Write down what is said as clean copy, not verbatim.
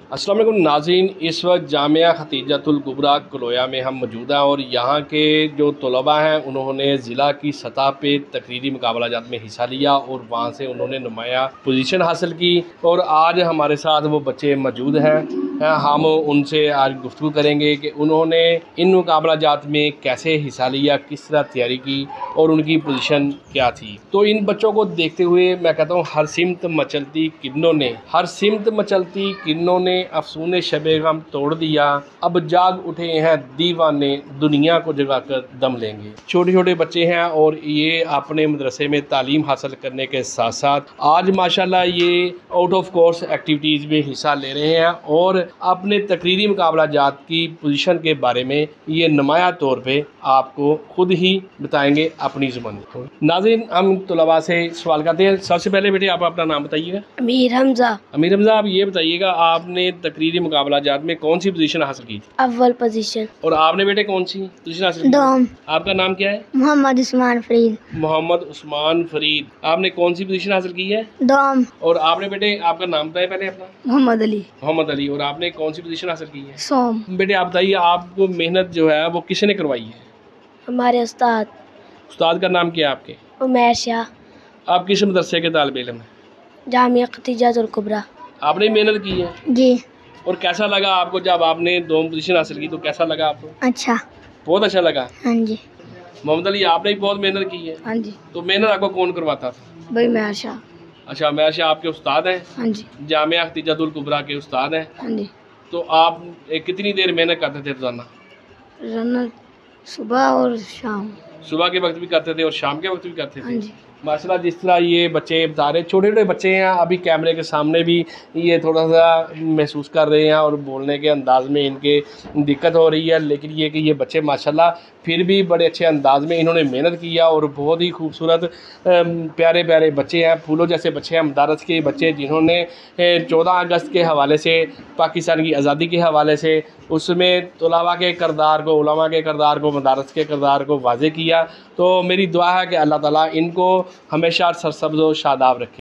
अस्सलाम वालेकुम नाज़रीन, इस वक्त जामिया खतीजतुल कुबरा कलोया में हम मौजूद हैं और यहाँ के जो तलबा हैं उन्होंने ज़िला की सतह पे तकरीरी मुकाबलाजात में हिस्सा लिया और वहाँ से उन्होंने नुमाया पोजीशन हासिल की। और आज हमारे साथ वो बच्चे मौजूद हैं, हम उनसे आज गुफ्तगू करेंगे कि उन्होंने इन मुकाबलाजात में कैसे हिस्सा लिया, किस तरह तैयारी की और उनकी पोजीशन क्या थी। तो इन बच्चों को देखते हुए मैं कहता हूँ हर सिमत मचलती किरणों ने अफसूने शबे गम तोड़ दिया, अब जाग उठे हैं दीवाने, दुनिया को जगाकर दम लेंगे। छोटे छोटे बच्चे हैं और ये अपने मदरसे में तालीम हासिल करने के साथ साथ आज माशाल्लाह ये आउट ऑफ कोर्स एक्टिविटीज़ में हिस्सा ले रहे हैं और अपने तकरीरी मुकाबलाजात की पोजीशन के बारे में ये नुमाया तौर पे आपको खुद ही बताएंगे अपनी ज़ुबान में। नाज़रीन, हम तलबा से सवाल करते हैं। सबसे पहले बेटे आप अपना नाम बताइएगा। अमीर हमजा। आप ये बताइएगा, आपने तकरीरी मुकाबलाजात में कौन सी पोजीशन हासिल की थी? अव्वल पोजीशन। और आपने बेटे कौन सी पोजीशन हासिल की? दोम। आपका नाम क्या है? मोहम्मद उस्मान फरीद। आपने कौन सी पोजीशन हासिल की है? दोम। और आपने बेटे आपका नाम बताया पहले अपना। मोहम्मद अली। और आपने कौन सी पोजीशन हासिल की है? सोम। बेटे आप बताइए, आपको मेहनत जो है वो किसने करवाई है? हमारे उस्ताद का नाम क्या है आपके? उमैर शाह। आप किस मदरसे के तालिब इल्म हैं? जामिया खतीजतुल कुबरा। आपने मेहनत की है जी। और कैसा लगा आपको जब आपने 2 पोजीशन हासिल की, तो कैसा लगा आपको? अच्छा। बहुत अच्छा लगा। हाँ जी। मोहम्मद अली, आपने भी बहुत मेहनत की है। हाँ जी। तो मेहनत आपको कौन करवाता था? भाई उमैर शाह। अच्छा, उमैर शाह आपके उस्ताद हैं? हाँ जी। जामिया खतीजतुल कुबरा के उस्ताद हैं? हाँ जी। तो आप कितनी देर मेहनत करते थे रोज़ाना? सुबह और शाम। सुबह के वक्त भी करते थे और शाम के वक्त भी करते थे? हाँ जी। माशाल्लाह, जिस तरह ये बच्चे बता रहे, छोटे छोटे बच्चे हैं, अभी कैमरे के सामने भी ये थोड़ा सा महसूस कर रहे हैं और बोलने के अंदाज़ में इनके दिक्कत हो रही है, लेकिन ये कि ये बच्चे माशाल्लाह फिर भी बड़े अच्छे अंदाज में इन्होंने मेहनत किया और बहुत ही खूबसूरत प्यारे प्यारे बच्चे हैं, फूलों जैसे बच्चे हैं। मदारस के बच्चे जिन्होंने 14 अगस्त के हवाले से, पाकिस्तान की आज़ादी के हवाले से, उसमें तलबा के किरदार को, उलमा के किरदार को, मदारस के किरदार को वाज़े किया। तो मेरी दुआ है कि अल्लाह ताला इनको हमेशा सरसब्ज़ व शादाब रखे।